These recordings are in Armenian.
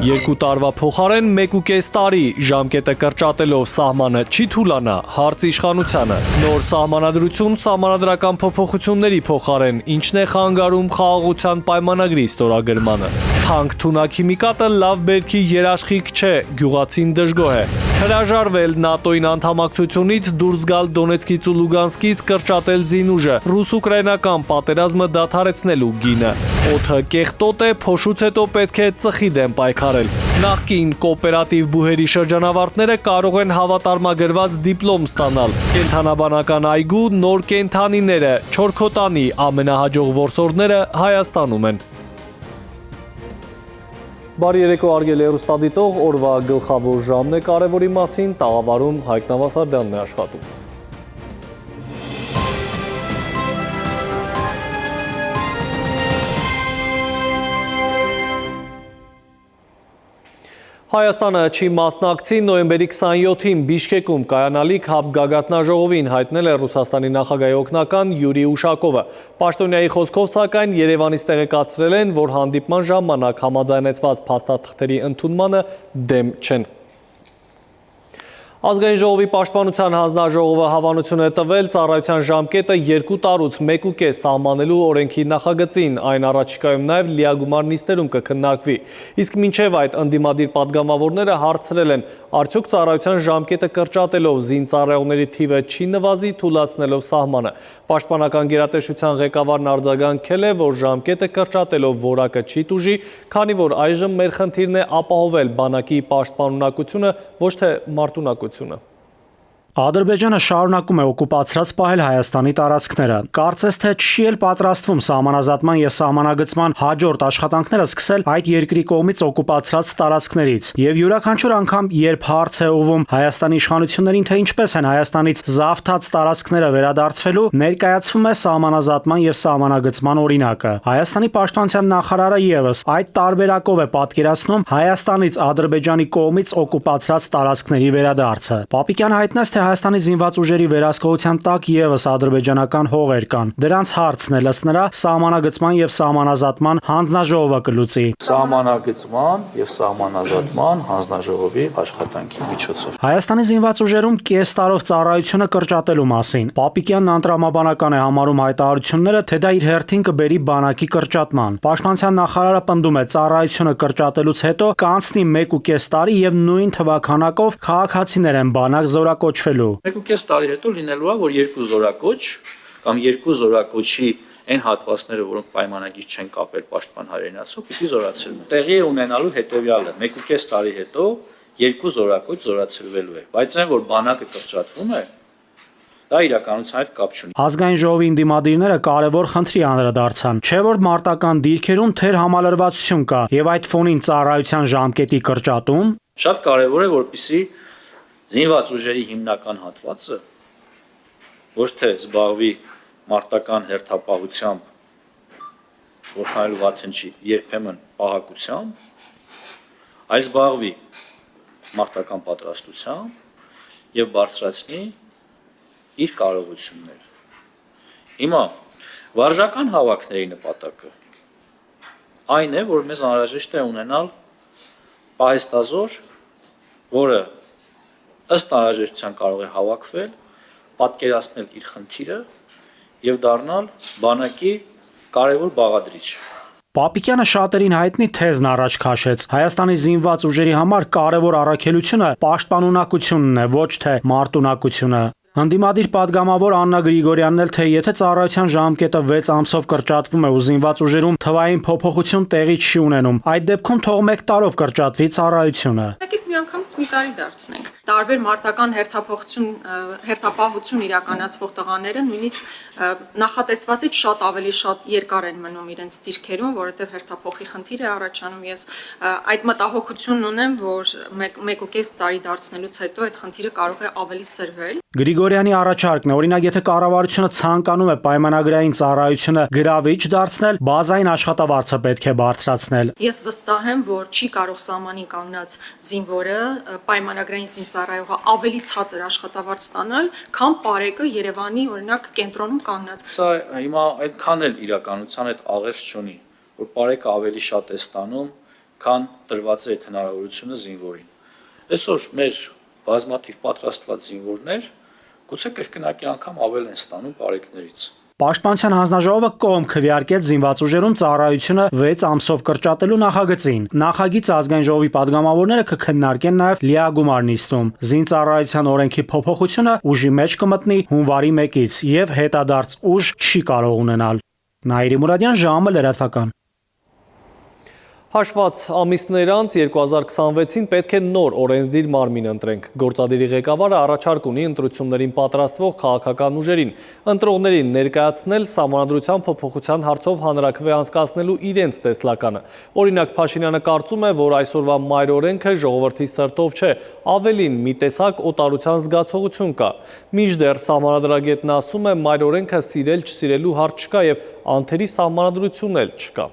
2 տարվա փոխարեն 1.5 տարի ժամկետը կրճատելով սահմանը չի թուլանա հարց իշխանությանը։ Նոր սահմանադրություն սահմանադրական փոփոխությունների փոխարեն ինչն է խանգարում խաղաղության պայմանագրի ստորագրմանը։ Թանկ թունաքիմիկատը լավ բերքի երաշխիք չէ, գյուղացին դժգոհ է։ Հրաժարվել ՆԱՏՕ-ին անդամակցությունից, դուրս գալ Դոնեցկից ու Լուգանսկից, կրճատել զինուժը, ռուս-ուկրաինական պատերազմը դադարեցնելու գինը։ Օդը կեղտոտ է, փոշուց հետո պետք է ծխի դեմ պայքարել։ Նախկին կոոպերատիվ բուհերի շրջանավարտները կարող են հավատարմագրված դիպլոմ ստանալ։ Կենդանաբանական այգու նոր կենդանիները, Չորքոտանի ամենահաջող որսորդները Հայաստանում են։ Բարի երեկո արգելի հեռուստադիտող, օրվա գլխավոր ժամն է կարևորի մասին, տաղավարում Հայկ Նավասարդյանն է աշխատում։ Հայաստանը չի մասնակցի նոյեմբերի 27-ին Բիշկեկում կայանալիք ՀԱԲ գագաթնաժողովին, հայտնել է Ռուսաստանի նախագահի օգնական Յուրի Ուշակովը։ Պաշտոնյայի խոսքով սակայն Երևանից տեղեկացրել են, որ հանդիպման ժամանակ համաձայնեցված փաստաթղթերի ընդունմանը դեմ չեն։ Ազգային ժողովի պաշտպանության հանձնաժողովը հավանություն է տվել ծառայության ժամկետը 2 տարուց 1.5 սահմանելու օրենքի նախագծին, այն առաջիկայում նաև լիագումար նիստերում կքննարկվի։ Իսկ մինչև այդ ընդդիմադիր պատգամավորները հարցրել են, արդյոք ծառայության ժամկետը կրճատելով զինծառայողների թիվը չի նվազի թուլացնելով սահմանը։ Պաշտպանական գերատեսչության ղեկավարն արձագանքել է, որ ժամկետը կրճատելով որակը չի տուժի, քանի որ այժմ մեր խնդիրն է ապահովել բանակի պաշտպանունակությունը, ոչ թե մարտունակությունը։ Ադրբեջանը շարունակում է օկուպացրած պահել Հայաստանի տարածքները։ Կարծես թե չի էլ պատրաստվում սահմանազատման եւ սահմանագծման հաջորդ աշխատանքները սկսել այդ երկրի կողմից օկուպացրած տարածքներից։ Եվ յուրաքանչյուր անգամ, երբ հարց է ուղղվում Հայաստանի իշխանություններին, թե ինչպես են Հայաստանից զավթած տարածքները վերադարձվելու, ներկայացվում է սահմանազատման եւ սահմանագծման օրինակը։ Հայաստանի պաշտպանության նախարարը եւս այդ տարբերակով է պատկերացնում Հայաստանից Ադրբեջանի կողմից օկուպացրած տարածքների վերադարձը։ Պապիկյանը հայտնեց, թե Հայաստանի զինված ուժերի վերահսկողության տակ եւս ադրբեջանական հողեր կան։ Դրանց հարցն է ըստ նրա սահմանագծման եւ սահմանազատման հանձնաժողովը կլուծի։ Սահմանագծման եւ սահմանազատման հանձնաժողովի աշխատանքի միջոցով։ Հայաստանի զինված ուժերում կես տարով ծառայությունը կրճատելու մասին Պապիկյանն անտրամաբանական է համարում հայտարարությունները, թե դա իր հերթին կբերի բանակի կրճատման։ Պաշտպանության նախարարը պնդում է, ծառայությունը կրճատելուց հետո կանցնի 1.5 տարի եւ նույն թվականակով քաղաքացիներ են բանակ զորակոչվել։ 1.5 տարի հետո լինելու է, որ 2 զորակոչ կամ 2 զորակոչի այն հատվածները, որոնք պայմանագիր չեն կապել պաշտպան հայրենացով, պիտի զորացվեն։ Տեղի է ունենալու հետևյալը. 1.5 տարի հետո 2 զորակոչ զորացվելու է, բայց այն, որ բանակը կրճատվում է, դա իրականության հետ կապ չունի։ Ազգային ժողովի ընդդիմադիրները կարևոր խնդրի անդրադարձան, չէ՞ որ մարտական դիրքերում թեր համալրվածություն կա եւ այդ ֆոնին ծառայության ժամկետի կրճատում շատ կարևոր է, որպեսզի զինված ուժերի հիմնական հատվածը ոչ թե զբաղվի մարտական հերթապահությամբ, որքան վաթնչի, երբեմն պահակությամբ, այլ զբաղվի մարտական պատրաստությամբ եւ բարձրացնի իր կարողությունները։ Հիմա վարժական հավաքների նպատակը այն է, որ մեզ անհրաժեշտ է ունենալ պահեստազոր, որը ըստ անհրաժեշտության կարող է հավաքվել, պատկերացնել իր խնդիրը եւ դառնալ բանակի կարևոր բաղադրիչ։ Պապիկյանը շատերին հայտնի թեզն առաջ քաշեց։ Հայաստանի զինված ուժերի համար կարևոր առաքելությունը պաշտպանունակությունն է, ոչ թե մարտունակությունը։ Ընդդիմադիր պատգամավոր Աննա Գրիգորյանն էլ թե եթե ծառայության ժամկետը 6 ամսով կրճատվում է ու զինված ուժերում թվային փոփոխություն տեղի չի ունենում, այդ դեպքում թող 1 տարով կրճատվի ծառայությունը։ Միանգամից մի տարի դարձնենք։ Տարբեր մարտական հերթապահություն իրականացվող տղաները նույնիսկ նախատեսվածից շատ երկար են մնում իրենց դիրքերում, որովհետև հերթափոխի խնդիր է առաջանում։ Ես այդ մտահոգությունն ունեմ, որ 1.5 տարի դարձնելուց հետո այդ խնդիրը կարող է ավելի սրվել։ Գրիգորյանի առաջարկն է, օրինակ, եթե կառավարությունը ցանկանում է պայմանագրային ծառայությունը գրավիչ դարձնել, բազային աշխատավարձը պետք է բարձրացնել։ Ես վստահ եմ, որ չի կարող սահմանին կանգնած զինվորը, պայմանագրային զինծառայողը ավելի ցածր աշխատավարձ ստանալ, քան պարեկը Երևանի, օրինակ, կենտրոնում կանգնած։ Սա հիմա այդքան էլ իրականության հետ աղերս չունի, որ պարեկը ավելի շատ է ստանում, քան տրված է այդ հնարավորությունը զինվորին։ Այսօր մեր բազմաթիվ պատրաստված զինվորներ գուցե կրկնակի անգամ ավել են ստանում բարեկներից։ Պաշտպանության հանձնաժողովը կողմ քվեարկեց զինված ուժերում ծառայությունը 6 ամսով կրճատելու նախագծին։ Նախագիծը ազգային ժողովի падգամավորները կքննարկեն նաև լիագումար նիստում։ Զինծառայության օրենքի փոփոխությունը ուժի մեջ կմտնի հունվարի 1-ից եւ հետադարձ ուժ չի կարող ունենալ։ Նաիրի Մուրադյան, ժամը լրատվական։ Հաշված ամիսներ անց 2026-ին պետք է նոր օրենսդիր մարմին ընտրենք։ Գործադիրի ղեկավարը առաջարկ ունի ընտրություններին պատրաստվող քաղաքական ուժերին, ընտրողներին ներկայացնել սահմանադրության փոփոխության հարցով հանրաքվե անցկացնելու իրենց տեսլականը։ Օրինակ Փաշինյանը կարծում է, որ այսօրվա մայր օրենքը ժողովրդի սրտով չէ, ավելին մի տեսակ օտարության զգացողություն կա։ Մինչդեռ սահմանադրագետն ասում է, մայր օրենքը սիրել-չսիրելու հարց չկա եւ անթերի սահմանադրություն էլ չկա։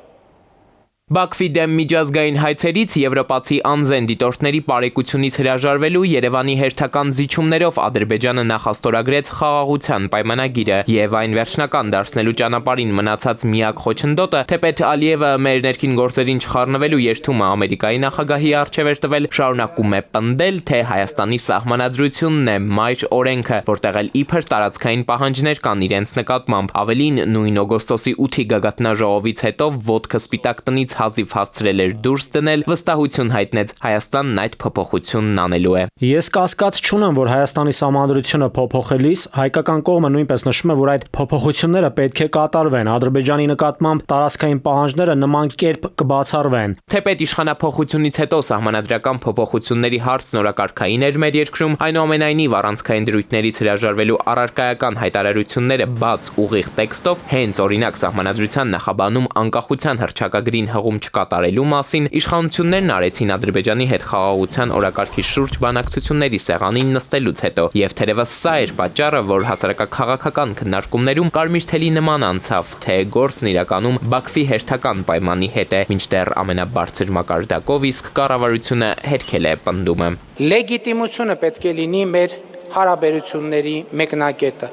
Բաքվի դեմ միջազգային հայցերից եվրոպացի անզեն դիտորդների բարեկությունից հրաժարվելու Երևանի հերթական զիջումներով Ադրբեջանը նախաստորագրեց խաղաղության պայմանագիրը եւ այն վերջնական դարձնելու ճանապարհին մնացած միակ խոչընդոտը, թեպետ Ալիևը մեր ներքին գործերին չխառնվելու երթումը Ամերիկայի նախագահի առջև էր տվել, շարունակում է պնդել, թե Հայաստանի սահմանադրությունն է մայր օրենքը, որտեղ էլ իբր տարածքային պահանջներ կան իրենց նկատմամբ։ Ավելին, նույն օգոստոսի 8-ի գագաթնաժողովից հետո ոտքը սպիտակ տնից հազիվ հասցրել էր դուրս դնել, վստահություն հայտնեց Հայաստանն այդ փոփոխությունն անելու է։ Ես կասկած չունեմ, որ Հայաստանի սահմանադրությունը փոփոխելիս հայկական կողմը նույնպես նշում է, որ այդ փոփոխությունները պետք է կատարվեն, Ադրբեջանի նկատմամբ տարածքային պահանջները նման կերպ կբացառվեն։ Թեպետ իշխանափոխությունից հետո սահմանադրական փոփոխությունների հարցն օրակարգային էր մեր երկրում, այնուամենայնիվ առանցքային դրույթներից հրաժարվելու առարկայական հայտարարությունները բաց ուղիղ տեքստով, հենց օրինակ սահմանադրության նախաբանում անկախության հռչակագրին հղում չկատարելու մասին, իշխանություններն արեցին Ադրբեջանի հետ խաղաղության օրակարգի շուրջ բանակցությունների սեղանին նստելուց հետո, եւ թերևս սա էր պատճառը, որ հասարակաքաղաքական քննարկումներում կարմիր թելի նման անցավ, թե գործն իրականում Բաքվի հերթական պայմանի հետ է, մինչդեռ ամենաբարձր մակարդակով, իսկ կառավարությունը հերքել է պնդումը։ Լեգիտիմությունը պետք է լինի մեր հարաբերությունների մեկնակետը։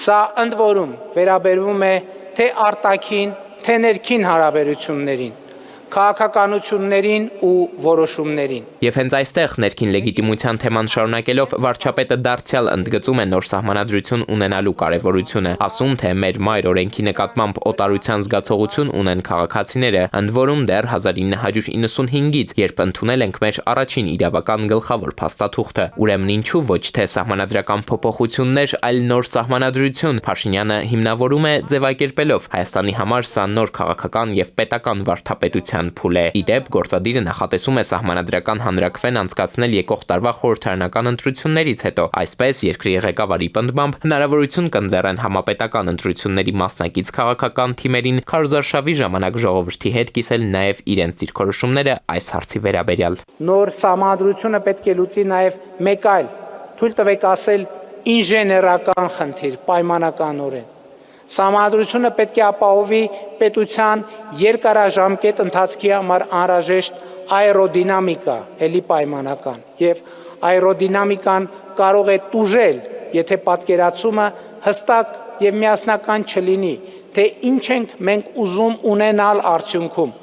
Սա ընդ որում վերաբերվում է թե արտաքին, թե ներքին հարաբերություններին, քաղաքականություններին ու որոշումներին։ Եվ հենց այստեղ ներքին լեգիտիմության թեման շարունակելով վարչապետը դարձյալ ընդգծում է նոր սահմանադրություն ունենալու կարևորությունը, ասում, թե մեր մայր օրենքի նկատմամբ օտարության զգացողություն ունեն քաղաքացիները, ընդ որում դեռ 1995-ից, երբ ընդունել ենք մեր առաջին իրավական գլխավոր փաստաթուղթը։ Ուրեմն ինչու ոչ թե սահմանադրական փոփոխություններ, այլ նոր սահմանադրություն, Փաշինյանը հիմնավորում է ձևակերպելով Հայաստանի համար սա նոր քաղաքական եւ պետական վարդապետության փուլ է։ Իդեպ գործադիրը նախատեսում է սահմանադրական հանրաքվեն անցկացնել եկող տարվա խորհրդարանական ընտրություններից հետո, այսպես երկրի ղեկավարի պնդմամբ հնարավորություն կընձեռեն համապետական ընտրությունների մասնակից քաղաքական թիմերին քարոզարշավի ժամանակ ժողովրդի հետ կիսել նաև իրենց դիրքորոշումները այս հարցի վերաբերյալ։ Նոր սահմանադրությունը պետք է լուծի նաև մեկ այլ, թույլ տվեք ասել, ինժեներական խնդիր, պայմանականորեն։ Սահմանադրությունը պետք է ապահովի պետության երկարաժամկետ ընթացքի համար անհրաժեշտ աերոդինամիկա, ելի պայմանական, եւ աերոդինամիկան կարող է տուժել, եթե պատկերացումը հստակ եւ միասնական չլինի, թե ինչ ենք մենք ուզում ունենալ արդյունքում՝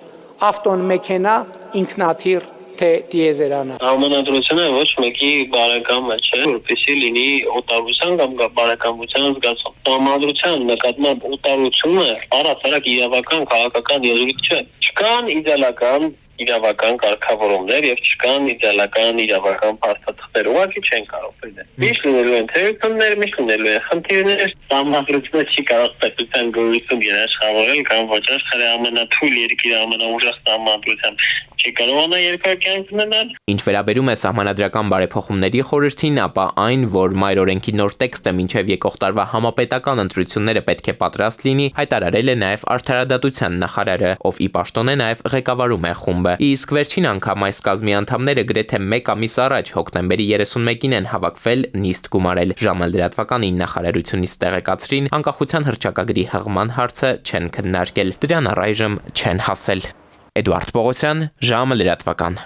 ավտոմեքենա, ինքնաթիռ, թե տիեզերանա։ Համանadrությունը ոչ մեկի բարեկամը չէ, որպեսզի լինի օտարության կամ բարեկամության զգացում։ Համանadrության նկատմամբ օտարությունը առասարակ իրավական քաղաքական եզրույթ չէ։ Չկան իդեալական իրավական կարգավորումներ եւ չկան իդեալական իրավական փաստաթղթեր, ուղղակի չեն կարող լինել։ Միշտ լինելու են թերություններ, միշտ լինելու են խնդիրներ, համանadrությունը չի կարող պետության գոյություն երաշխավորել կամ ոչ աշխարհի ամենաթույլ երկրի ամենաուժեղ համանadrությամբ չի կարողանա երկար կյանք ունենալ։ Ինչ վերաբերում է սահմանադրական բարեփոխումների խորհրդին, ապա այն, որ մայր օրենքի նոր տեքստը մինչև եկող տարվա համապետական ընտրությունները պետք է պատրաստ լինի, հայտարարել է նաև Արդարադատության նախարարը, ով ի պաշտոն է նաև ղեկավարում է խումբը։ Իսկ վերջին անգամ այս կազմի անդամները գրեթե 1 ամիս առաջ հոկտեմբերի 31-ին են հավաքվել նիստ գումարել։ Ժամը լրատվականին նախարարությունից տեղեկացրին, անկախության հռչակագրի հղման հարցը չեն քննարկել, դրան առայժմ չեն հասել։ Էդուարդ Պողոսյան, ժամը լրատվական։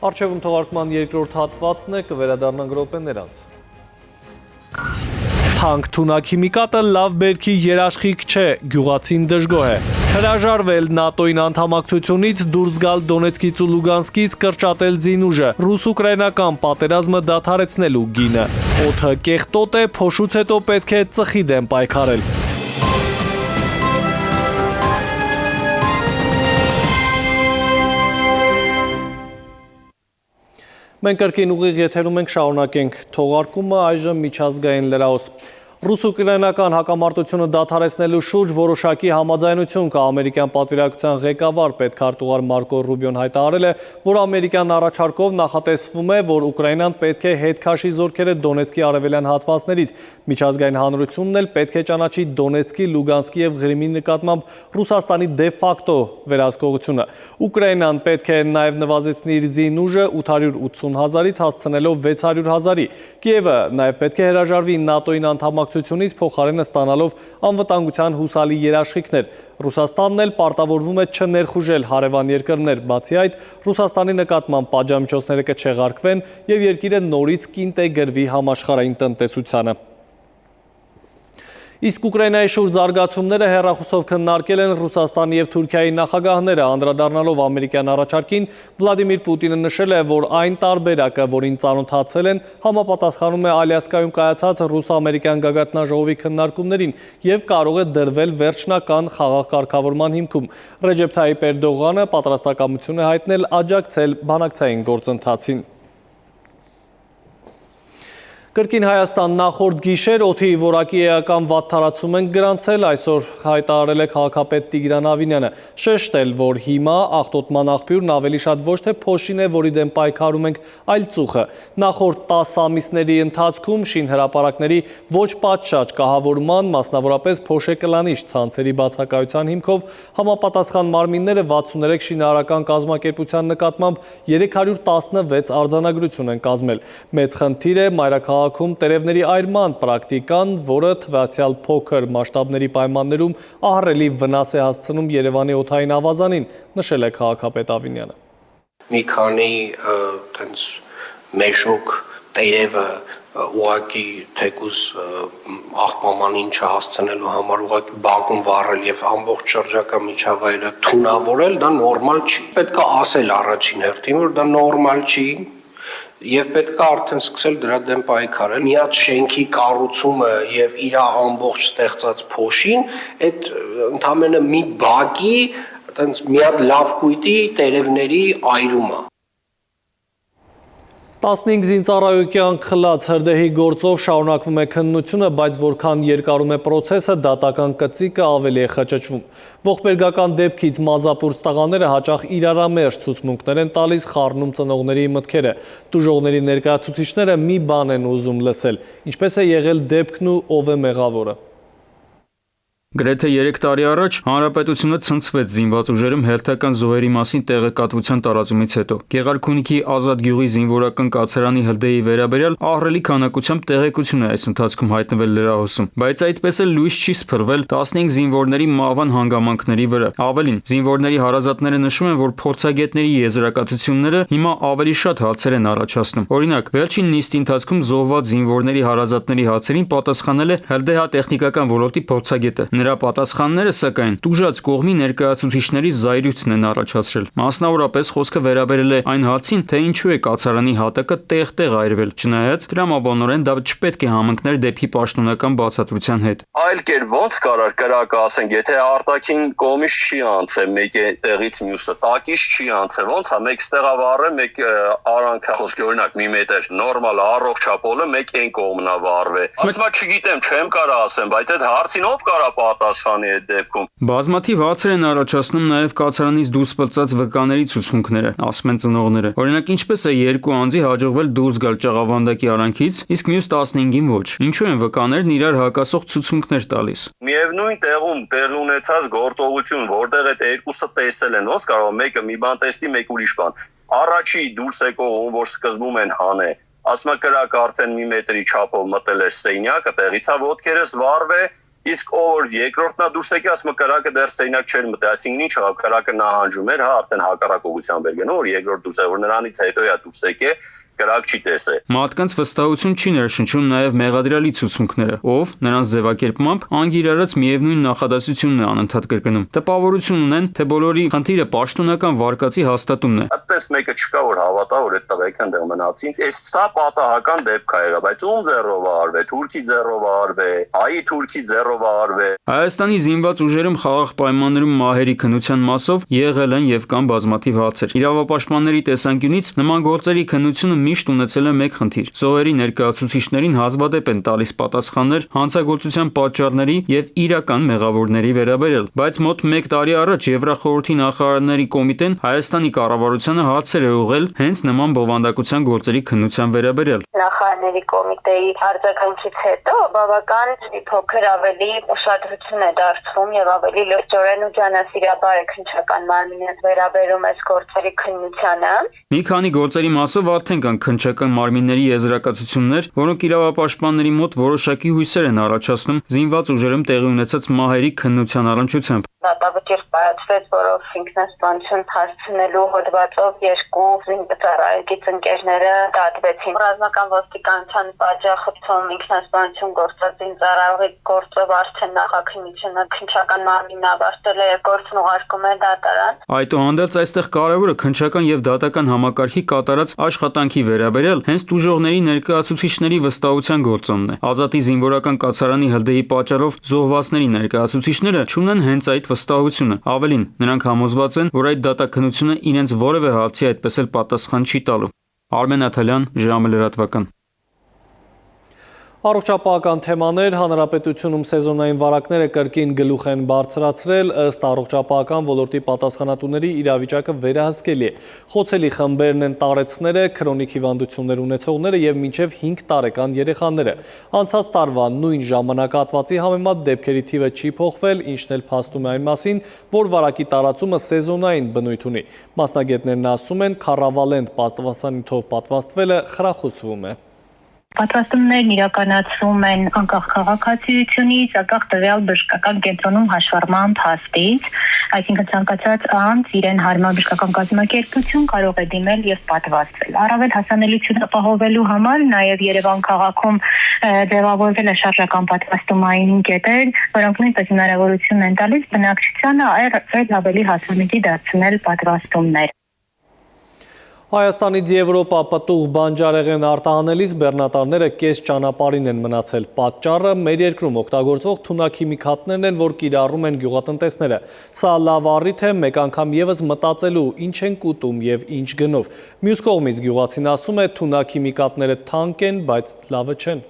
Առջևում թողարկման երկրորդ հատվածն է, կվերադառնանք րոպեներ անց։ Թանկ թունակ հիմիկատը լավ բերքի երաշխիք չէ, գյուղացին դժգոհ է։ Հրաժարվել ՆԱՏՕ-ին անդամակցությունից, դուրս գալ Դոնեցկից ու Լուգանսկից, կրճատել զինուժը, ռուս-ուկրաինական պատերազմը դադարեցնելու գինը։ Օդը կեղտոտ է, փոշուց հետո պետք է ծխի դեմ պայքարել։ Մենք կրկին ուղիղ եթերում ենք, շարունակենք թողարկումը, այժմ միջազգային լրահոս։ Ռուս-ուկրաինական հակամարտությունը դադարեցնելու շուրջ որոշակի համաձայնություն կա։ Ամերիկյան պատվիրակության ղեկավար պետքարտուղար Մարկո Ռուբիոն հայտարարել է, որ ամերիկյան առաջարկով նախատեսվում է, որ Ուկրաինան պետք է հետ քաշի զորքերը Դոնեցկի արևելյան հատվածներից։ Միջազգային հանրությունն էլ պետք է ճանաչի Դոնեցկի, Լուգանսկի եւ Ղրիմի նկատմամբ Ռուսաստանի դե ֆակտո վերահսկողությունը։ Ուկրաինան պետք է նաեւ նվազեցնի իր զինուժը 880,000-ից հասցնելով 600,000-ի։ Կիևը նաեւ պետք է հրաժարվի ՆԱՏՕ-ին անդամակցությունից, փոխարենը ստանալով անվտանգության հուսալի երաշխիքներ։ Ռուսաստանն էլ պարտավորվում է չներխուժել հարևան երկրներ։ Բացի այդ, Ռուսաստանի նկատմամբ պատժամիջոցները կչեղարկվեն եւ երկիրը նորից կինտեգրվի համաշխարհային տնտեսությանը։ Իսկ Ուկրաինայի շուրջ զարգացումները հեռախոսով քննարկել են Ռուսաստանի եւ Թուրքիայի նախագահները, անդրադառնալով ամերիկյան առաջարկին, Վլադիմիր Պուտինը նշել է, որ այն տարբերակը, որին ծանոթացել են, համապատասխանում է Ալյասկայում կայացած ռուս-ամերիկյան գագաթնաժողովի քննարկումներին եւ կարող է դրվել վերջնական խաղաղ կարգավորման հիմքում։ Ռեջեփ Թայիպ Էրդողանը պատրաստակամություն է հայտնել աջակցել բանակցային գործընթացին։ Կրկին Հայաստան նախորդ գիշեր օդի որակի էական վատթարացում են գրանցել, այսօր հայտարարել է քաղաքապետ Տիգրան Ավինյանը, շեշտել, որ հիմա աղտոտման աղբյուրն ավելի շատ ոչ թե փոշին է, որի դեմ պայքարում ենք, այլ ծուխը։ Նախորդ 10 ամիսների ընթացքում շինհրապարակների ոչ պատշաճ կահավորման, մասնավորապես փոշեկլանիչ ցանցերի բացակայության հիմքով համապատասխան մարմինները 63 շինարարական կազմակերպության նկատմամբ 316 արձանագրություն են կազմել։ Մեծ խնդիր է մայրաքաղաքում տերևների այրման պրակտիկան, որը թվացյալ փոքր մասշտաբների պայմաններում ահռելի վնաս է հասցնում Երևանի օդային ավազանին, նշել է քաղաքապետ Ավինյանը։ Մի քանի տենց մեժոք տերևը ուղղակի թեկուզ աղբամանին չհասցնելու համար ուղղակի բակում վառել եւ ամբողջ շրջակա միջավայրը թունավորել, դա նորմալ չի։ Պետք է ասել առաջին հերթին, որ դա նորմալ չի։ Եվ պետք է արդեն սկսել դրա դեմ պայքարել։ Մի հատ շենքի կառուցումը եւ իր ամբողջ ստեղծած փոշին, այդ ընդամենը մի բակի, այտենց մի հատ լավ կույտի տերևների այրումը։ 15 զինծառայողական խլած հրդեհի գործով շարունակվում է քննությունը, բայց որքան երկարում է պրոցեսը, դատական կծիկը ավելի է խճճվում։ Ողբերգական դեպքից մազապուրց տղաները հաճախ իրարամերժ ցուցմունքներ են տալիս, խառնում ծնողների մտքերը։ Տուժողների ներկայացուցիչները մի բան են ուզում լսել, ինչպես է եղել դեպքն ու ով է մեղավորը։ Գրեթե 3 տարի առաջ հանրապետությունը ցնցվեց զինված ուժերում հերթական զոհերի մասին տեղեկատվության տարածումից հետո։ Գեղարքունիքի Ազատ գյուղի զինվորական կացարանի հրդեհի վերաբերյալ ահռելի քանակությամբ տեղեկություն է այս ընթացքում հայտնվել լրահոսում, բայց այդպես էլ լույս չի սփռվել 15 զինվորների մահվան հանգամանքների վրա։ Ավելին, զինվորների հարազատները նշում են, որ փորձագետների եզրակացությունները հիմա ավելի շատ հարցեր են առաջացնում։ Օրինակ, վերջին նիստի ընթացքում զոհված զինվորների հարազատների հարցերին պատասխանել է հրդեհատեխնիկական ոլորտի փորձագետը։ Նրա պատասխանները, սակայն, տուժած կողմի ներկայացուցիչների զայրույթն են առաջացրել։ Մասնավորապես խոսքը վերաբերել է այն հարցին, թե ինչու է կացարանի հատակը տեղ-տեղ այրվել, չնայած տրամաբանորեն դա չպետք է համընկներ դեպի պաշտոնական բացատրության հետ։ Այլ կերպ ոնց կարար կրակը ասենք, եթե արտաքին կողմից չի անցել, մեկը տեղից մյուսը տակից չի անցել, ոնց է մեկ ստեղա վառը, մեկ արանքը, խոսքի օրինակ 1 մետր նորմալ առողջ ապոլը, մեկ այն կողմն է վառվել։ Ասում եմ, չգիտեմ, չեմ կարա ասեմ, բայց այդ հարցին ով կարա պատասխանի այդ դեպքում։ Բազմաթիվ հարցեր են առաջացնում նաև կացարանից դուրս պլծած վկաների ցուցմունքները, ասում են ծնողները։ Օրինակ, ինչպես է երկու անձի հաջողվել դուրս գալ Ճաղավանդակի արանքից, իսկ մյուս 15-ին ոչ։ Ինչու են վկաներն իրար հակասող ցուցմունքներ տալիս։ Միևնույն տեղում տեղի ունեցած գործողություն, որտեղ այդ երկուսը տեսել են, ոնց կարող մեկը մի բան տեսնի, մեկ ուրիշ բան։ Առաջի դուրս եկողում, որ սկզբում են հանե, ասում է կրակը արդեն 1 մետրի չափով մտել էր սենյակը, տեղից է ոտքերս վառվե, իսկ ով երկրորդն է դուրս եկի, ասում է կրակը դեռ սենյակ չէր մտել, այսինքն ինչ կրակը նահանջում էր, հա արդեն հակառակ ուղղությամբ էր գնում, որ երկրորդ դուրս է, որ նրանից հետո է դուրս եկե, կրակ չի տեսել։ Մարդկանց վստահություն չի ներշնչում նաև մեղադրյալի ցուցմունքները, ով նրանց ձևակերպմամբ անգիրարած միևնույն նախադասությունն է անընդհատ կրկնում։ Տպավորություն ունեն, թե բոլորի խնդիրը պաշտոնական վարկածի հաստատումն է։ Այդպես մեկը չկա, որ հավատա, որ այդ տղեկան դեռ մնացին։ Այս սա պատահական դեպք է եղել, բայց ում ձեռով է արվել, թուրքի ձեռով է արվել, հայի թուրքի ձեռով է արվել։ Հայաստանի զինված ուժերում խաղաղ պայմաններում մահերի քննության մասով եղել են եւ կան բազմաթիվ հարցեր։ Իրավապաշտպանների տեսանկյունից նման գործերի քննությունը միշտ ունեցել է մեկ խնդիր՝ զոհերի ներկայացուցիչներին հազվադեպ են տալիս պատասխաններ հանցագործության պատճառների եւ իրական մեղավորների վերաբերյալ, բայց մոտ 1 տարի առաջ Եվրախորհրդի նախարարների կոմիտեն Հայաստանի կառավարությանը հարցեր է ուղղել հենց նման բովանդակության գործերի քննության վերաբերյալ։ Նախարարների կոմիտեի արձագանքից հետո բավական փոքր ավելի ուշադրություն է դարձվում եւ ավելի լրջորեն ու ջանասիրաբար է քննչական մարմինը վերաբերում այս գործերի քննությանը։ Մի քանի գործերի մասով արդեն կան քննչական մարմինների եզրակացություններ, որոնք իրավապաշտպանների մոտ որոշակի հույսեր են առաջացնում զինված ուժերում տեղի ունեցած մահերի քննության առնչությամբ։ Դատավճիռ պայացվեց, որով ինքնասպանություն հասցնելու հոդվածով 2 զինծառայողից ընկերները դատվեցին։ Ռազմական ոստիկանության պատժախցում ինքնասպանություն գործած զինծառայողի գործով արդեն նախաքննությունը քննչական մարմինն ավարտել է եւ գործն ուղարկում է դատարան։ Այդուհանդերձ այստեղ կարևորը քննչական եւ դատական համակարգի կատարած աշխատանքի վերաբերյալ հենց տուժողների ներկայացուցիչների վստահության գործոնն է։ Ազատի զինվորական կացարանի հրդեհի պատճառով զոհվածների ներկայացուցիչները չունեն հենց այդ վստահությունը։ Ավելին, նրանք համոզված են, որ այդ դատաքննությունը իրենց որևէ հարցի այդպես էլ պատասխան չի տալու։ Արմեն Աթալյան, ժամը լրատվական։ Առողջապահական թեմաներ հանրապետությունում սեզոնային վարակները կրկին գլուխ են բարձրացրել, ըստ առողջապահական ոլորտի պատասխանատուների իրավիճակը վերահսկելի է։ Խոցելի խմբերն են տարեցները, քրոնիկ հիվանդություններ ունեցողները եւ մինչեւ 5 տարեկան երեխաները։ Անցած տարվա նույն ժամանակահատվածի համեմատ դեպքերի թիվը չի փոխվել, ինչն էլ փաստում է այն մասին, որ վարակի տարածումը սեզոնային բնույթ ունի։ Մասնագետներն ասում են, քառավալենտ պատվաստանյութով պատվաստվելը խրախուսվում է։ Պատվաստումներն իրականացվում են անկախ քաղաքացիությունից, անկախ տվյալ բժշկական կենտրոնում հաշվառման փաստից, այսինքն ցանկացած անձ իրեն հարմար բժշկական կազմակերպություն կարող է դիմել եւ պատվաստվել։ Առավել հասանելիություն ապահովելու համար նաեւ Երևան քաղաքում ձևավորվել է շարժական պատվաստումային կետեր, որոնք նույնպես հնարավորություն են տալիս բնակչությանը այլ ավելի հասանելի դարձնել պատվաստումներ։ Հայաստանից Եվրոպա պտուղ բանջարեղեն արտահանելիս բեռնատարները կես ճանապարհին են մնացել։ Պատճառը մեր երկրում օգտագործվող թունաքիմիկատներն են, որ կիրառում են գյուղատնտեսները։ Սա լավ առիթ է մեկ անգամ եւս մտածելու ինչ են կուտում եւ ինչ գնով։ Մյուս կողմից գյուղացին ասում է թունաքիմիկատները թանկ են, բայց լավը չեն։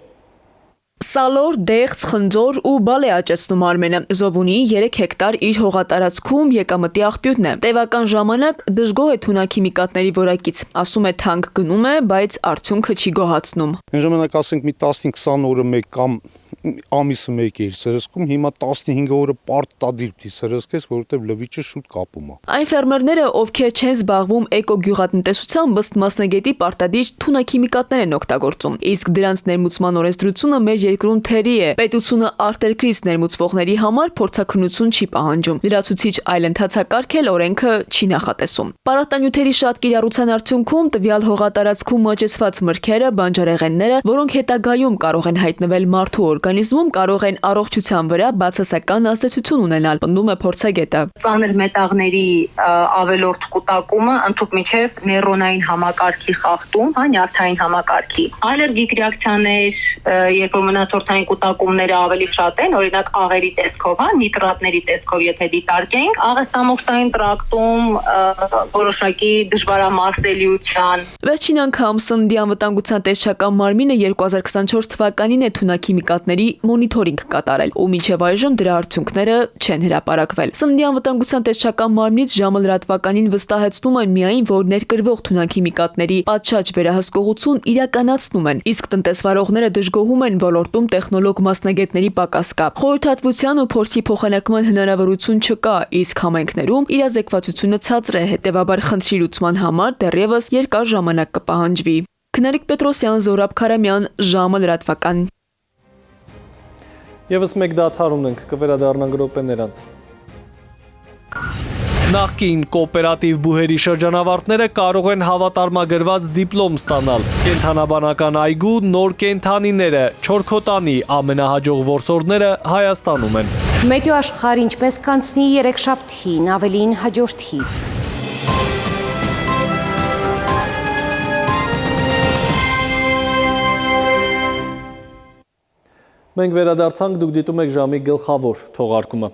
Սալոր, դեղց, խնձոր ու բալ է աճեցնում Արմենը։ Զովունի 3 հեկտար իր հողատարածքում եկամտի աղբյուրն է։ Տևական ժամանակ դժգոհ է թունաքիմիկատների որակից։ Ասում է թանկ գնում է, բայց արդյունքը չի գոհացնում։ Այն ժամանակ ասենք մի 15-20 օրը մեկ կամ ամիսը մեկ էր սրսկում, հիմա 15 օրը պարտադիր պիտի սրսկես, որովհետև լվիճը շուտ կապում է։ Այն ֆերմերները, ովքեր չեն զբաղվում էկոգյուղատնտեսությամբ, ըստ մասնագետի պարտադիր թունաքիմիկատներ են օգտագործում։ Իսկ դրանց ներմուծման օրենսդրությունը մեր երկրում թերի է։ Պետությունը արտերկրից ներմուծվողների համար փորձաքննություն չի պահանջում։ Լրացուցիչ այլընթացակարգ էլ օրենքը չի նախատեսում։ Պարարտանյութերի շատ կիրառության արդյունքում տվյալ հողատարածքում աճեցված մրգերը, բանջարեղենները, որոնք հետագայում կարող են հայտնվել մարդու օրգանիզմում, կարող են առողջության վրա բացասական ազդեցություն ունենալ, պնդում է փորձագետը։ Ծանր մետաղների ավելորդ կուտակումը ընդհանուր միջև նեյրոնային համակարգի խախտում, նյարդային համակարգի։ Ալերգիկ ռեակցիաներ, երբ որ մնացորդային կուտակումները ավելի շատ են, օրինակ աղերի տեսքով, նիտրատների տեսքով, եթե դիտարկենք, աղեստամոքսային տրակտում որոշակի դժվարամարսելիության։ Վերջին անգամ Սննդի անվտանգության տեսչական մարմինը 2024 թվականին է թունաքիմիկատների մոնիթորինգ կատարել, ու մինչև այժմ դրա արդյունքները չեն հրապարակվել։ Սննդի անվտանգության տեսչական մարմնից ժամը լրատվականին վստահեցնում են միայն, որ ներկրվող թունաքիմիկատների պատշաճ վերահսկողություն իրականացնում են, իսկ տնտեսվարողները դժգոհում են ոլորտում տեխնոլոգ մասնագետների պակաս կա։ Խորհրդատվության ու փորձի փոխանակման հնարավորություն չկա, իսկ համայնքներում իրազեկվածությունը ցածր է, հետևաբար խնդրի լուծման համար դեռևս երկար ժամանակ կպահանջվի։ Քնարիկ Պետրոսյան, Զորաբ Քարամյան, ժամը լրատվական։ Եվս մեկ դադար ունենք, կվերադառնանք րոպեներ անց։ Նախկին կոոպերատիվ բուհերի շրջանավարտները կարող են հավատարմագրված դիպլոմ ստանալ։ Կենդանաբանական այգու նոր կենդանիները, չորքոտանի ամենահաջող որսորդները Հայաստանում են։ Մետեո աշխարհ ինչպես կանցնի երեքշաբթին, ավելին հաջորդիվ։ Մենք վերադարձանք, դուք դիտում եք ժամի գլխավոր թողարկումը։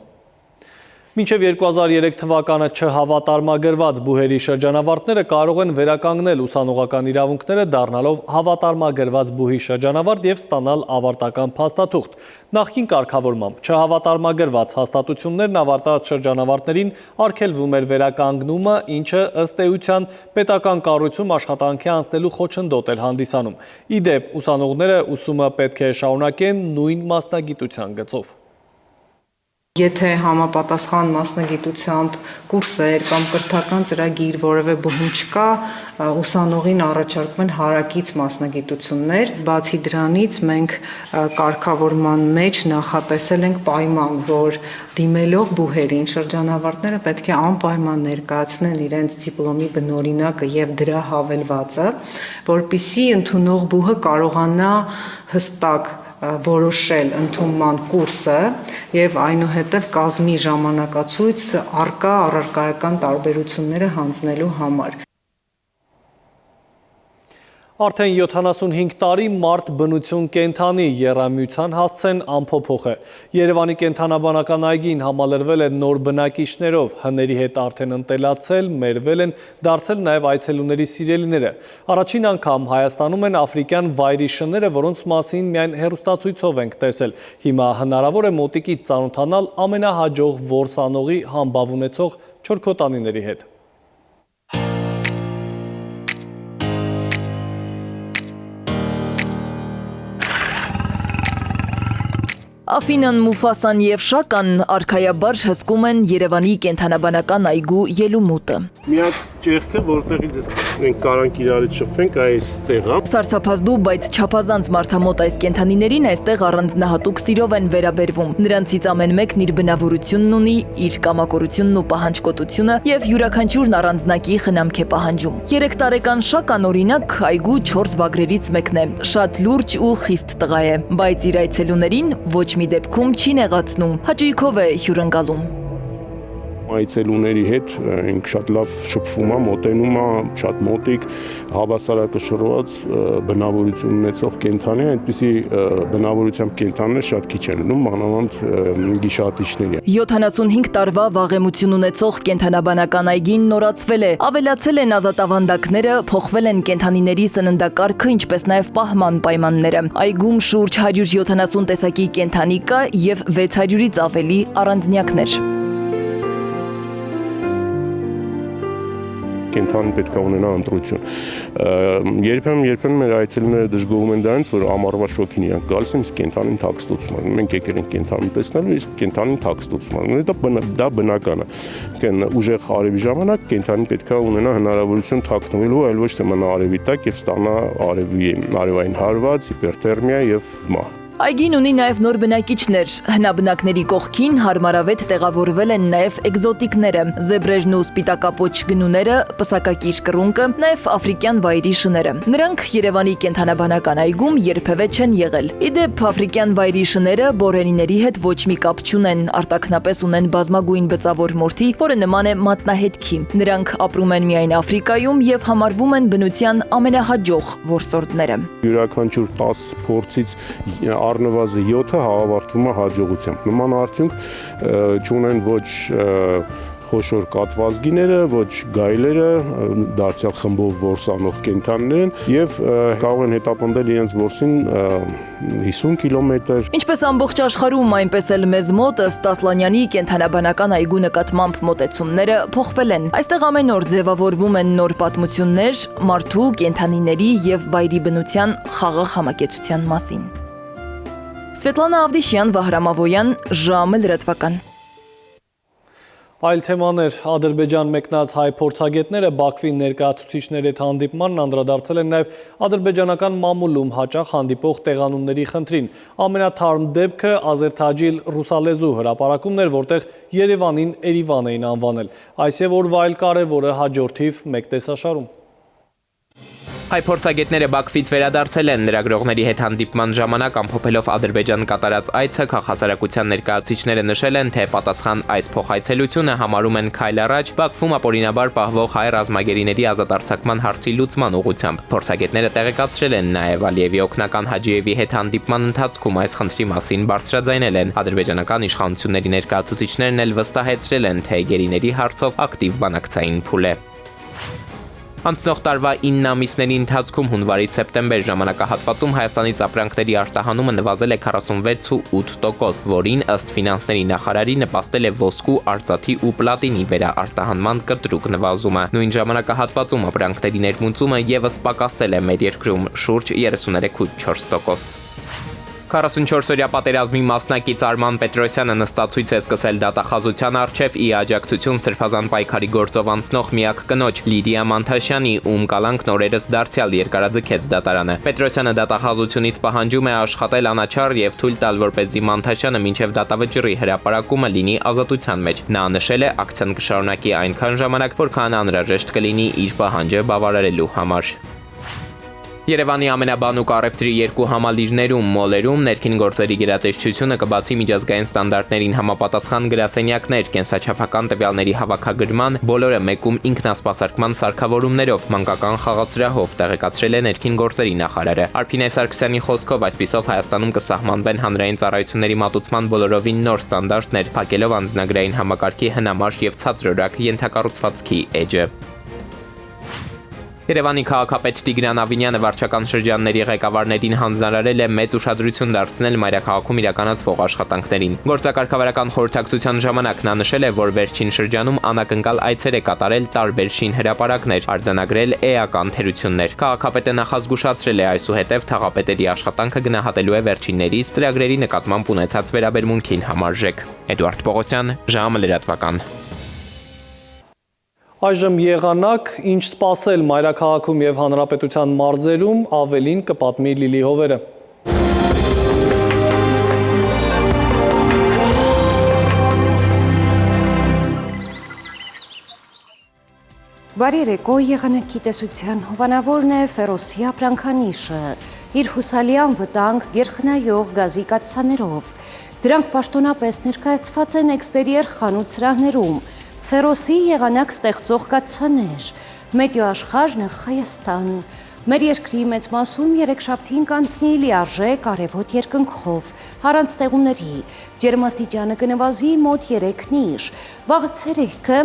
Մինչև 2003 թվականը չհավատարմագրված բուհերի շրջանավարտները կարող են վերականգնել ուսանողական իրավունքները դառնալով հավատարմագրված բուհի շրջանավարտ եւ ստանալ ավարտական փաստաթուղթ։ Նախկին կարգավորմամբ չհավատարմագրված հաստատություններն ավարտած շրջանավարտներին արգելվում էր վերականգնումը, ինչը ըստ էության պետական կառույցում աշխատանքի անցնելու խոչընդոտ էր հանդիսանում։ Ի դեպ, ուսանողները ուսումը պետք է շարունակեն նույն մասնագիտության գծով։ Եթե համապատասխան մասնագիտությամբ կուրսեր կամ կրթական ծրագիր որևէ բուհում չկա, ուսանողին առաջարկում են հարակից մասնագիտություններ։ Բացի դրանից մենք կարգավորման մեջ նախատեսել ենք պայման, որ դիմելով բուհերին շրջանավարտները պետք է անպայման ներկայացնեն իրենց դիպլոմի բնօրինակը եւ դրա հավելվածը, որպիսի ընդունող բուհը կարողանա հստակ որոշել ընդունման կուրսը եւ այնուհետեւ կազմի ժամանակացույց առարկայական տարբերությունները հանձնելու համար։ Արդեն 75 տարի մարդ բնություն կենդանի եռամիության հասցեն անփոփոխ է։ Երևանի կենդանաբանական այգին համալրվել է նոր բնակիչներով, հների հետ արդեն ընտելացել, մերվել են, դարձել նաև այցելուների սիրելիները։ Առաջին անգամ Հայաստանում են աֆրիկյան վայրի շները, որոնց մասին միայն հեռուստացույցով ենք տեսել։ Հիմա հնարավոր է մոտիկից ծանոթանալ ամենահաջող որսանողի համբավ ունեցող չորքոտանիների հետ։ Աֆինան, Մուֆասան եւ Շական արքայաբար հսկում են Երևանի կենդանաբանական այգու ելումուտը։ Միակ ճեղքը, որտեղից մենք կարանք իրարից շփվենք, այս տեղը։ Սարսափազդու, բայց չափազանց մարդամոտ այս կենդանիներին այստեղ առանձնահատուկ սիրով են վերաբերվում։ Նրանցից ամեն մեկն իր բնավորությունն ունի, իր կամակորությունն ու պահանջկոտությունը եւ յուրաքանչյուրն առանձնակի խնամք է պահանջում։ 3 տարեկան Շական օրինակ այգու 4 վագրերից մեկն է։ Շատ լուրջ ու խիստ տղա է, բայց իր այցելուներին ոչ մի դեպքում չի նեղացնում, հաճույքով է հյուրընկալում։ Այցելուների հետ ինք շատ լավ շփվում է, մոտենում է, շատ մոտիկ, հավասարակշռված բնավորություն ունեցող կենդանի, այդպիսի բնավորությամբ կենդաններ շատ քիչ են լինում, մանավանդ գիշատիչների։ 75 տարվա վաղեմություն ունեցող կենդանաբանական այգին նորացվել է, ավելացել են ազատավանդակները, փոխվել են կենդանիների սննդակարգը, ինչպես նաև պահման պայմանները։ Այգում շուրջ 170 տեսակի կենդանի կա եւ 600-ից ավելի առանձնյակներ։ Կենդանին պետք է ունենա ընտրություն։ Երբեմն մեր այցելուները դժգոհում են դրանից, որ ամառվա շոկին իրանք գալիս են, իսկ կենդանին թաքս ստուծում են։ Մենք եկել ենք կենդանին տեսնելու, իսկ կենդանին թաքս ստուծում են։ Դա բնական է։ Ուժեղ արևի ժամանակ կենդանին պետք է ունենա հնարավորություն թաքնվելու, այլ ոչ թե մնա արևի տակ եւ ստանա արևային հարված, հիպերթերմիա եւ մահ։ Այգին ունի նաև նոր բնակիչներ, հնաբնակների կողքին հարմարավետ տեղավորվել են նաև էկզոտիկները, զեբրերն ու սպիտակապոչ գնուները, պսակակիր կռունկը, նաև աֆրիկյան վայրի շները։ Նրանք Երևանի կենդանաբանական այգում երբևէ չեն եղել։ Ի դեպ, աֆրիկյան վայրի շները բորենիների հետ ոչ մի կապ չունեն, արտաքնապես ունեն բազմագույն բծավոր մորթի, որը նման է մատնահետքի։ Նրանք ապրում են միայն Աֆրիկայում եւ համարվում են բնության ամենահաջող որսորդները։ Յուրաքանչյուր 10 փորձից առնվազն 7-ը հավարտվում է հաջողությամբ։ Նման արդյունք չունեն ոչ խոշոր կատվազգիները, ոչ գայլերը, դարձյալ խմբով որսանող կենդաններն եւ կարող են հետապնդել իրենց որսին 50 կիլոմետր։ Ինչպես ամբողջ աշխարհում, այնպես էլ մեզ մոտ ըստ Ասլանյանի կենդանաբանական այգու նկատմամբ մոտեցումները փոխվել են։ Այստեղ ամեն օր ձևավորվում են նոր պատմություններ մարդու, կենդանիների եւ վայրի բնության խաղաղ համակեցության մասին։ Սվետլանա Ավդիշյան, Վահրամ Ավոյան, ժամը լրատվական։ Այլ թեմաներ Ադրբեջան մեկնած հայ փորձագետները Բաքվի ներկայացուցիչների հետ հանդիպմանն անդրադարձել են նաև ադրբեջանական մամուլում հաճախ հանդիպող տեղանունների խնդրին։ Ամենաթարմ դեպքը Ազերթաջիլ ռուսալեզու հրապարակումն էր, որտեղ Երևանին Էրիվան էին անվանել։ Այս եւ օրվա այլ կարևորը հաջորդիվ մեկ տեսաշարում։ Հայ փորձագետները Բաքվից վերադարձել են լրագրողների հետ հանդիպման ժամանակ ամփոփելով Ադրբեջան կատարած այցը, քաղաքասարակության ներկայացուցիչները նշել են, թե պատասխան այս փոխայցելությունը համարում են քայլ առաջ Բաքվում ապօրինաբար պահվող հայ ռազմագերիների ազատարձակման հարցի լուծման ուղղությամբ։ Փորձագետները տեղեկացրել են նաև Ալիևի օգնական Հաջիևի հետ հանդիպման ընթացքում այս խնդրի մասին բարձրաձայնել են։ Ադրբեջանական իշխանությունների ներկայացուցիչներն էլ վստահեցրել են, թե գերիների հարցով ակտիվ բանակցային փուլ է։ Անցնող տարվա 9 ամիսների ընթացքում հունվարից սեպտեմբեր ժամանակահատվածում Հայաստանից ապրանքների արտահանումը նվազել է 46.8%, որին ըստ ֆինանսների նախարարի նպաստել է ոսկու, արծաթի ու պլատինի վերաարտահանման կտրուկ նվազումը։ Նույն ժամանակահատվածում ապրանքների ներմուծումը ևս պակասել է մեր երկրում շուրջ 33.4%։ 44-օրյա պատերազմի մասնակից Արման Պետրոսյանը նստացույց է սկսել դատախազության առջև ի աջակցություն Սրբազան պայքարի գործով անցնող միակ կնոջ Լիդիա Մանթաշյանի, ում կալանքն օրերս դարձյալ երկարաձգեց դատարանը։ Պետրոսյանը դատախազությունից պահանջում է աշխատել անաչառ եւ թույլ տալ, որպեսզի Մանթաշյանը մինչև դատավճռի հրապարակումը լինի ազատության մեջ։ Նա նշել է, ակցիան կշարունակի այնքան ժամանակ, որքան անհրաժեշտ կլինի իր պահանջը բավարարելու համար։ Երևանի ամենաբանուկ առևտրի երկու համալիրներում մոլերում ներքին գործերի գերատեսչությունը կբացի միջազգային ստանդարտներին համապատասխան գրասենյակներ, կենսաչափական տվյալների հավաքագրման, բոլորը մեկում ինքնասպասարկման սարքավորումներով, մանկական խաղասրահով, տեղեկացրել է ներքին գործերի նախարարը։ Արփինե Սարգսյանի խոսքով այսպիսով Հայաստանում կսահմանվեն հանրային ծառայությունների մատուցման բոլորովին նոր ստանդարտներ, փակելով անձնագրային համակարգի հնամաշ եւ ցածրորակ ենթակառուցվածքի էջը։ Երևանի քաղաքապետ Տիգրան Ավինյանը վարչական շրջանների ղեկավարներին հանձնարարել է մեծ ուշադրություն դարձնել մայրաքաղաքում իրականացվող աշխատանքներին։ Գործակարգավարական խորհրդակցության ժամանակ նա նշել է, որ վերջին շրջանում անակնկալ այցեր է կատարել տարբեր շինհրապարակներ, արձանագրել էական թերություններ։ Քաղաքապետը նախազգուշացրել է այսուհետև թաղապետերի աշխատանքը գնահատելու է վերջիններիս ծրագրերի նկատմամբ ունեցած վերաբերմունքին համարժեք։ Էդուարդ Պողոսյան, ժամը լրատվական։ Այժմ եղանակ, ինչ սպասել մայրաքաղաքում եւ հանրապետության մարզերում, ավելին կպատմի Լիլի Հովերը։ Բարի երեկո, եղանակի տեսության հովանավորն է Ֆերոսի ապրանքանիշը, իր հուսալի անվտանգ գերխնայող գազի կաթսաներով։ Դրանք պաշտոնապես ներկայացված են էքստերիեր խանութ սրահներում, Ֆերոսի եղանակ ստեղծող կաթսաներ, Մետեո աշխարհն Հայաստան։ Մեր երկրի մեծ մասում երեքշաբթին կանցնի լիարժեք արևոտ երկնքով, առանց ստեղումների, ջերմաստիճանը կնվազի մոտ 3 վաղը ցերեկը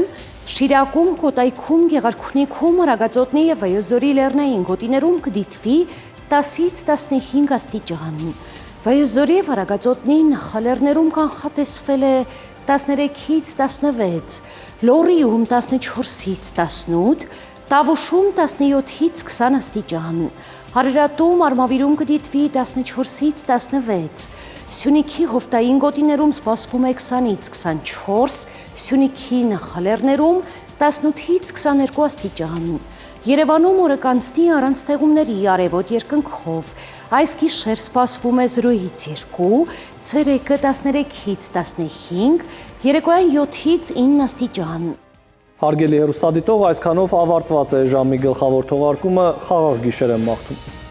Շիրակում, Կոտայքում, Գեղարքունիքում, Արագածոտնի եւ Վայոց ձորի լեռնային գոտիներում կդիտվի 10-ից 15 աստիճան։ Վայոց ձորի եւ Արագածոտնի նախալեռներում կանխատեսվել է 13-ից 16, Լոռիում 14-ից 18, Տավուշում 17-ից 20 աստիճան, Հարերատում Արմավիրում կդիտվի 14-ից 16, Սյունիքի հովտային գոտիներում սպասվում է 20-ից 24, Սյունիքի նախալեռներում 18-ից 22 աստիճան։ Երևանում օրը կանցնի առանց ստեղումների արևոտ երկնքով, այս գիշեր սպասվում է 0-ից 2, ցերեկը 13-ից 15, երեկոյան 7-ից 9 աստիճան։ Հարգելի հեռուստադիտող, այսքանով ավարտված է ժամի գլխավոր թողարկումը, խաղաղ գիշեր եմ մաղթում։